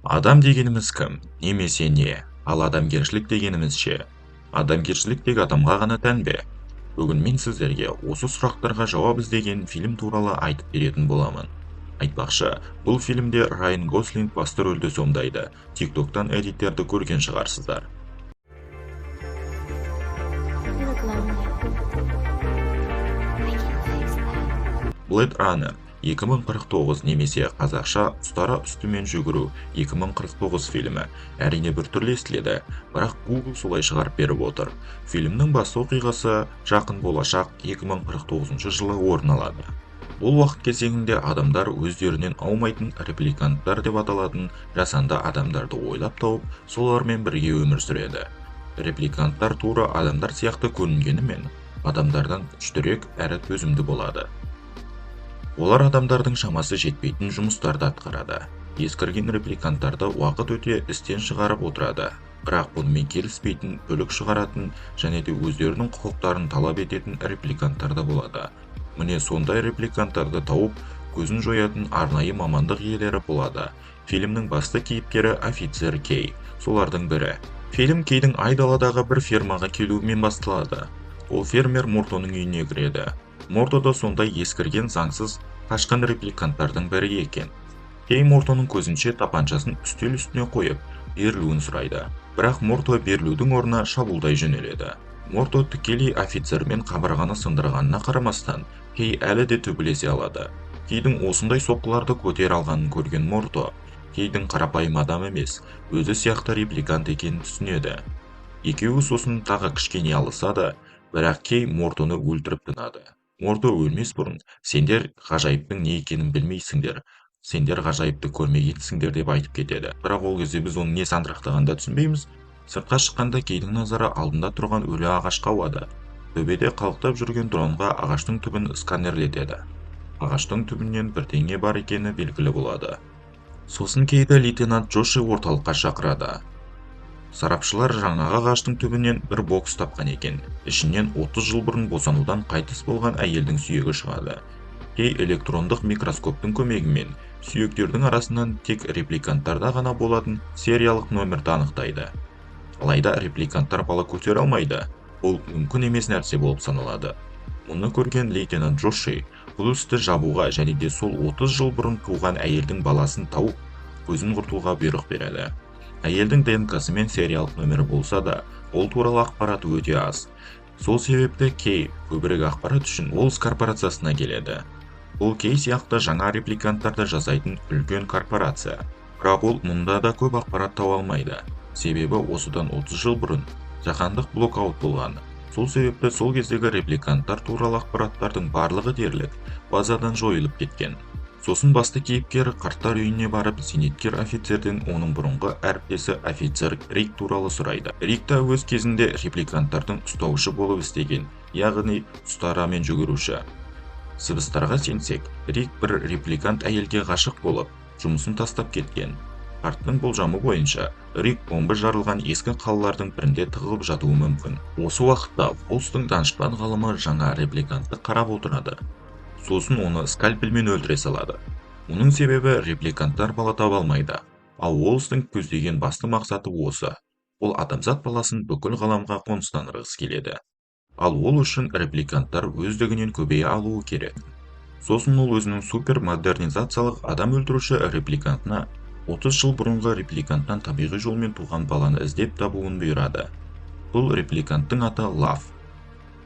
Адам дегеніміз кім? Немесе не? Ал адамгершілік дегеніміз ше? Адамгершілік тек адамға ғана тән бе? Бүгін мен сіздерге осы сұрақтарға жауап іздеген фильм туралы айтып беретін боламын. Айтпақшы, бұл фильмде Райан Гослинг басты рөлді сомдайды. TikTok'тан эдиттерді көрген шығарсыздар. You look lonely. I can fix that. Blade Runner 2049 немесе қазақша ұстара үстімен жүгіру 2049 фильмі әрине біртүрлі естіледі, бірақ Google солай шығарып беріп отыр. Фильмнің басты оқиғасы жақын болашақ 2049 жылы орын алады. Бұл уақыт кезеңінде адамдар өздерінен аумайтын репликанттар деп аталатын жасанды адамдарды ойлап тауып, солармен бірге өмір сүреді. Репликанттар тура адамдар сияқты көрінгенімен, адамдардан күштірек әрі төзімді болады. Олар адамдардың шамасы жетпейтін жұмыстарды атқарады. Ескірген репликанттарды уақыт өте істен шығарып отырады. Бірақ бұнымен келіспейтін, бөлік шығаратын және де өздерінің құқықтарын талап ететін репликанттар да болады. Міне сондай репликанттарды тауып, көзін жоятын арнайы мамандық иелері болады. Фильмнің басты кейіпкері офицер Кей, солардың бірі. Фильм Кейдің айдаладағы бір фермаға келуімен басталады. Ол фермер Мортоның үйіне кіреді. Морто да сондай ескірген заңсыз қашқан репликанттардың бірі екен. Кей Мортоның көзінше тапаншасын үстел үстіне қойып, берілуін сұрайды. Бірақ Морто берілудің орнына шабуылдай жөнеледі. Морто тікелей офицермен қабырғаны сындырғанына қарамастан, Кей әлі де төбелесе алады. Кейдің осындай соққыларды көтер алғанын көрген Морто, Кейдің қарапайым адам емес, өзі сияқты репликант екенін түсінеді. Екеуі сосын тағы кішкене алысады, бірақ Кей Мортоны өлтіріп тынады. Морто өлмес бұрын, сендер ғажайыптың не екенін білмейсіңдер, сендер ғажайыпты көрмегенсіңдер деп айтып кетеді. Бірақ ол кезде біз оның не сандырақтағанда түсінбейміз. Сыртқа шыққанда Кейдің назары алдында тұрған өлі ағашқа ауады. Төбеде қалықтап жүрген дронға ағаштың түбін сканерлетеді. Ағаштың түбінен бірдеңе бар екені белгілі болады. Сосын Кейді лейтенант Джоши орталыққа шақырады. Сарапшылар жаңағы ағаштың түбінен бір бокс тапқан екен. Ішінен 30 жыл бұрын босанудан қайтыс болған әйелдің сүйегі шығады. Кей электрондық микроскоптың көмегімен сүйектердің арасынан тек репликанттарда ғана болатын сериялық номерді анықтайды. Алайда репликанттар бала көтере алмайды. Бұл мүмкін емес нәрсе болып саналады. Мұны көрген лейтенант Джоши бұл істі жабуға және де сол 30 жыл бұрын туған әйелдің баласын тауып, көзін құртуға бұйрық береді. Әйелдің ДНК-сы мен сериялық номері болса да, ол туралы ақпарат өте аз. Сол себепті Кей көбірек ақпарат үшін Уоллс корпорациясына келеді. Бұл Кей сияқты жаңа репликанттарды жасайтын үлкен корпорация. Бірақ ол мұнда да көп ақпарат тауа алмайды. Себебі осыдан 30 жыл бұрын жаһандық блокаут болған. Сол себепті сол кездегі репликанттар туралы ақпараттардың барлығы дерлік базадан жойылып кеткен. Сосын басты кейіпкер қарттар үйіне барып, зейнеткер офицерден оның бұрынғы әріптесі офицер Рик туралы сұрайды. Рик та өз кезінде репликанттардың ұстаушы болып істеген, яғни ұстара мен жүгіруші. Сыбыстарға сенсек, Рик бір репликант әйелге ғашық болып, жұмысын тастап кеткен. Қарттың болжамы бойынша, Рик бомба жарылған ескі қалалардың бірінде тығылып жатуы мүмкін. Осы уақытта Уоллстың данышпан ғалымы жаңа репликантты қарап отырады. Сосын оны скальпельмен өлтіре салады. Оның себебі репликанттар бала таба алмайды. Ал Уоллстың көздеген басты мақсаты осы. Ол адамзат баласын бүкіл ғаламға қоныстандырғысы келеді. Ал ол үшін репликанттар өздігінен көбейе алуы керек. Сосын ол өзінің супермодернизациялық адам өлтіруші репликантына 30 жыл бұрынғы репликанттан табиғи жолмен туған баланы іздеп табуын бұйырады. Бұл репликанттың аты Лав.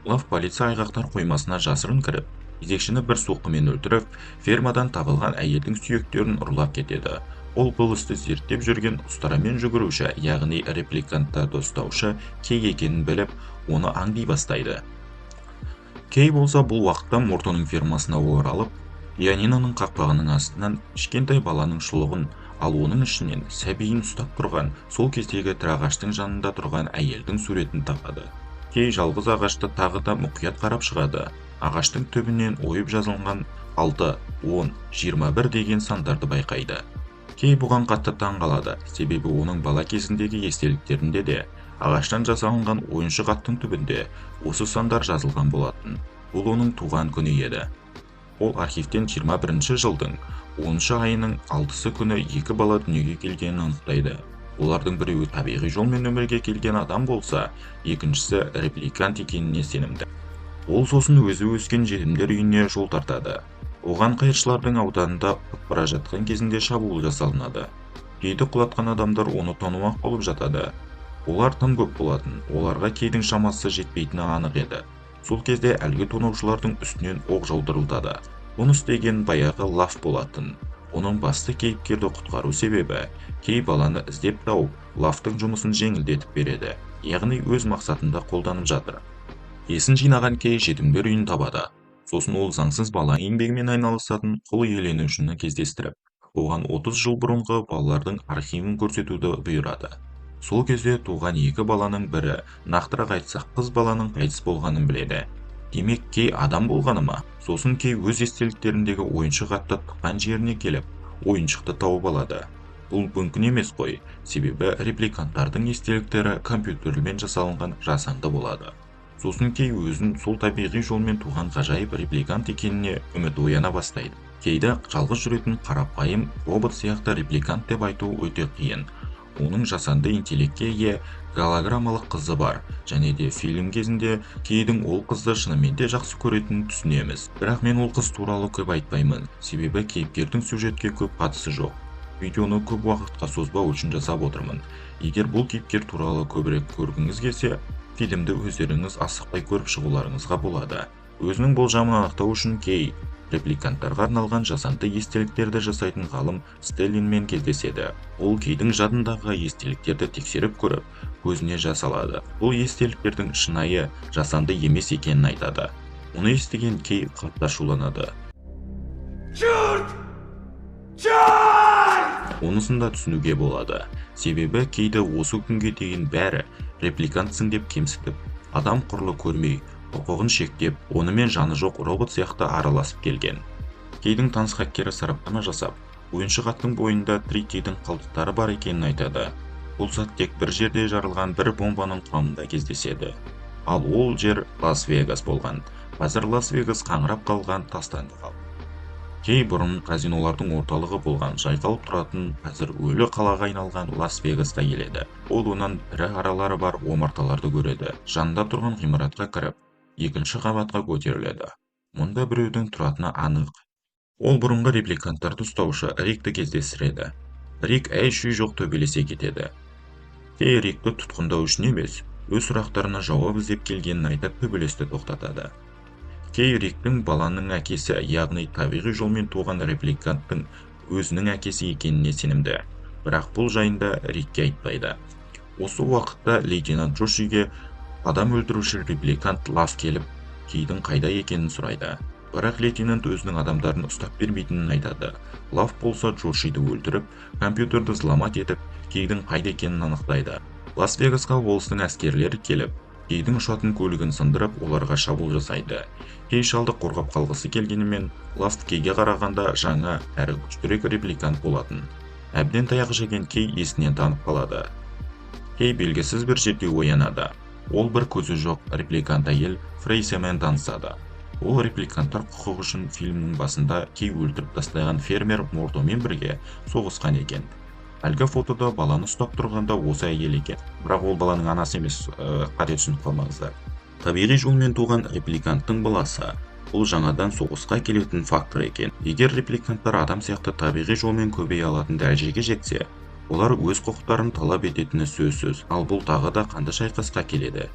Лав полиция айғақтар қоймасына жасырын кіріп, кезекшіні бір соққымен өлтіріп, фермадан табылған әйелдің сүйектерін ұрлап кетеді. Ол бұл істі зерттеп жүрген ұстарамен жүгіруші, яғни репликанттарды ұстаушы Кей екенін біліп, оны аңди бастайды. Кей болса бұл уақытта Мортоның фермасына оралып, пианиноның қақпағының астынан кішкентай баланың шұлығын, ал оның ішінен сәбиін ұстап тұрған сол кездегі тірағаштың жанында тұрған әйелдің суретін тапады. Кей жалғыз ағашты тағы да мұқият қарап шығады. Ағаштың түбінен ойып жазылған 6, 10, 21 деген сандарды байқайды. Кей бұған қатты таңғалады, себебі оның бала кезіндегі естеліктерінде де ағаштан жасалынған ойыншық аттың түбінде осы сандар жазылған болатын. Бұл оның туған күні еді. Ол архивтен 21 жылдың 10 айының 6 күні 2 бала дүниеге келгенін анықтайды. Олардың біреуі табиғи жолмен өмірге келген адам болса, екіншісі репликант екеніне сенімді. Ол сосын өзі өскен жетімдер үйіне жол тартады. Оған қайыршылардың ауданында өтіп бара жатқан кезінде шабуыл жасалынады. Кейді құлатқан адамдар оны тонамақ болып жатады. Олар тым көп болатын, оларға Кейдің шамасы жетпейтіні анық еді. Сол кезде әлгі тонаушылардың үстінен оқ жаудырылады. Оны істеген баяғы Лав болатын. Оның басты кейіпкерді құтқару себебі Кей баланы іздеп тауып, Лавтың жұмысын жеңілдетіп береді, яғни өз мақсатында қолданып жатыр. Есін жинаған Кей жетімдер үйін табады. Сосын ол заңсыз бала еңбегімен айналысатын құл иеленушіні кездестіріп, оған 30 жыл бұрынғы балалардың архивін көрсетуді бұйырады. Сол кезде туған 2 баланың бірі, нақтырақ айтсақ қыз баланың қайтыс болғанын біледі. Демек Кей адам болғаны ма? Сосын Кей өз естеліктеріндегі ойыншық атты тыққан жеріне келіп, ойыншықты тауып алады. Бұл мүмкін емес қой, себебі репликанттардың естеліктері компьютермен жасалынған жасанды болады. Сосын Кей өзін сол табиғи жолмен туған ғажайып репликант екеніне үміт ояна бастайды. Кейді жалғыз жүретін қарапайым робот сияқты репликант деп айту өте қиын. Оның жасанды интеллектке ие голограммалық қызы бар, және де фильм кезінде Кейдің ол қызды шынымен де жақсы көретінін түсінеміз. Бірақ мен ол қыз туралы көп айтпаймын, себебі кейіпкердің сюжетке көп қатысы жоқ. Видеоны көп уақытқа созбау үшін жасап отырмын. Егер бұл кейіпкер туралы көбірек көргіңіз келсе, фильмді өздеріңіз асықпай көріп шығуларыңызға болады. Өзінің болжамын анықтау үшін Кей репликанттарға арналған жасанды естеліктерді жасайтын ғалым Стеллинмен кездеседі. Ол Кейдің жадындағы естеліктерді тексеріп көріп, көзіне жас алады. Бұл естеліктердің шынайы, жасанды емес екенін айтады. Оны естіген Кей қатты ашуланады. Онысын да түсінуге болады. Себебі Кейді осы күнге дейін бәрі репликантсың деп кемсітіп, адам құрлы көрмей, құқығын шектеп, онымен жаны жоқ робот сияқты араласып келген. Кейдің таныс хаккері сараптама жасап, ойыншық аттың бойында тритийдің қалдықтары бар екенін айтады. Бұл зат тек бір жерде жарылған бір бомбаның құрамында кездеседі. Ал ол жер Лас-Вегас болған. Қазір Лас-Вегас қаңырап қалған, тастанды қалды. Кей бұрын казинолардың орталығы болған, жайқалып тұратын, қазір өлі қалаға айналған Лас-Вегасқа келеді. Ол онан ірі аралары бар омарталарды көреді. Жанында тұрған ғимаратқа кіріп, екінші қабатқа көтеріледі. Мұнда біреудің тұратыны анық. Ол бұрынғы репликанттарды ұстаушы Рикті кездестіреді. Рик әй-шүй жоқ төбелесе кетеді. Кей Рикті тұтқындау үшін емес, өз сұрақтарына жауап іздеп келгенін айтып төбелесті тоқтатады. Кей Риктің баланың әкесі, яғни табиғи жолмен туған репликанттың өзінің әкесі екеніне сенімді. Бірақ бұл жайында Рикке айтпайды. Осы уақытта лейтенант Джошиге адам өлтіруші репликант Лав келіп, Кейдің қайда екенін сұрайды. Бірақ лейтенант өзінің адамдарын ұстап бермейтінін айтады. Лав болса Джошиді өлтіріп, компьютерді зламат етіп, Кейдің қайда екенін анықтайды. Лас-Вегасқа Уолстың әскерлері келіп, Кейдің ұшатын көлігін сындырып, оларға шабуыл жасайды. Кей шалды қорғап қалғысы келгенімен, Лав Кейге қарағанда жаңа әрі күштірек репликант болатын. Әбден таяқ жеген Кей есінен танып қалады. Кей белгісіз бір жерде оянады. Ол бір көзі жоқ репликант әйел Фрейсамен танысады. Ол репликанттар құқығы үшін фильмнің басында Кей өлтіріп тастаған фермер Мортомен бірге соғысқан екен. Әлгі фотода баланы ұстап тұрғанда осы әйел екен. Бірақ ол баланың анасы емес, қате түсініп қалмаңыздар. Табиғи жолмен туған репликанттың баласы. Бұл жаңадан соғысқа келетін фактор екен. Егер репликанттар адам сияқты табиғи жолмен көбейе алатын дәрежеге жетсе, олар өз құқықтарын талап ететіні сөзсіз. Ал бұл тағы да қанды шайқасқа келеді.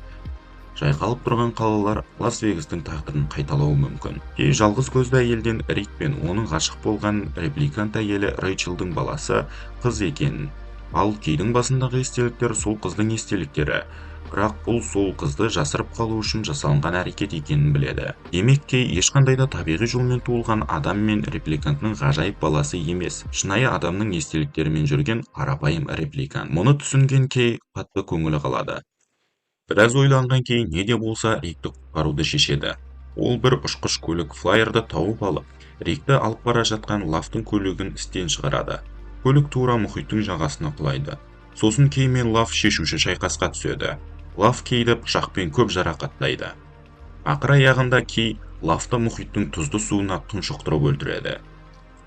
Жайқалып тұрған қалалар Лас-Вегастың тағдырын қайталауы мүмкін. Кей жалғыз көзді әйелден Рик пен оның ғашық болған репликант әйелі Рейчелдің баласы қыз екенін. Ал Кейдің басындағы естеліктер сол қыздың естеліктері. Бірақ бұл сол қызды жасырып қалу үшін жасалынған әрекет екенін біледі. Демек Кей ешқандай да табиғи жолмен туылған адам мен репликанттың ғажайып баласы емес, шынайы адамның естеліктерімен жүрген қарапайым репликант. Мұны түсінген Кей қатты көңілі қалады. Біраз ойланған Кей не де болса Рикті құтқаруды шешеді. Ол бір ұшқыш көлік флайерді тауып алып, Рикті алып бара жатқан Лавтың көлігін істен шығарады. Көлік тура мұхиттың жағасына құлайды. Сосын Кей мен Лав шешуші шайқасқа түседі. Лав Кейді пышақпен көп жарақаттайды. Ақыр аяғында Кей лафта мұхиттың тұзды суына тұншықтырып өлтіреді.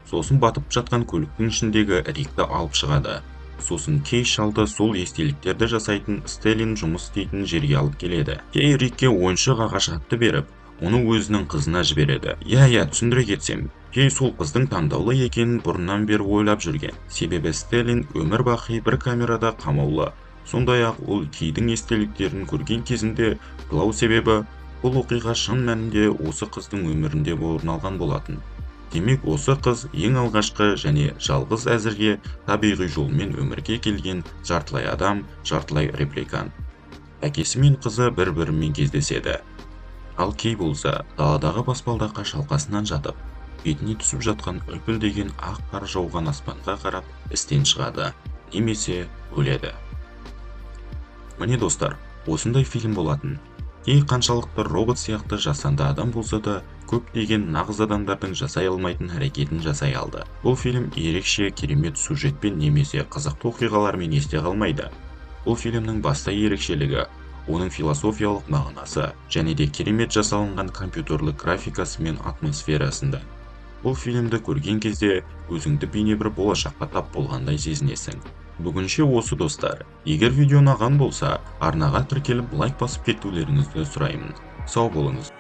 Сосын батып жатқан көліктің ішіндегі Рикті алып шығады. Сосын Кей шалды сол естеліктерді жасайтын Стеллин жұмыс істейтін жерге алып келеді. Кей Рикке ойыншық ағаш атты беріп, оны өзінің қызына жібереді. Иә, түсіндіре кетсем, Кей сол қыздың таңдаулы екенін бұрыннан бері ойлап жүрген. Себебі Стеллин өмір бақи бір камерада қамаулы. Сондай-ақ ол Кейдің естеліктерін көрген кезінде жылау себебі бұл оқиға шын мәнінде осы қыздың өмірінде орын алған болатын. Демек, осы қыз ең алғашқы және жалғыз әзірге табиғи жолмен өмірге келген жартылай адам, жартылай репликант. Әкесі мен қызы бір-бірімен кездеседі. Ал Кей болса, даладағы баспалдаққа шалқасынан жатып, бетіне түсіп жатқан үлпілдеген ақ қар жауған аспанға қарап істен шығады, немесе өледі. Міне достар, осындай фильм болатын. Кей қаншалықты робот сияқты жасанды адам болса да, көптеген нағыз адамдардың жасай алмайтын әрекетін жасай алды. Бұл фильм ерекше керемет сюжетпен немесе қызықты оқиғалармен есте қалмайды. Бұл фильмнің басты ерекшелігі оның философиялық мағынасы және де керемет жасалынған компьютерлік графикасы мен атмосферасында. Бұл фильмді көрген кезде өзіңді бейне бір болашаққа тап болғандай сезінесің. Бүгінше осы достар. Егер видео ұнаған болса, арнаға тіркеліп лайк басып кетулеріңізді сұраймын. Сау болыңыз.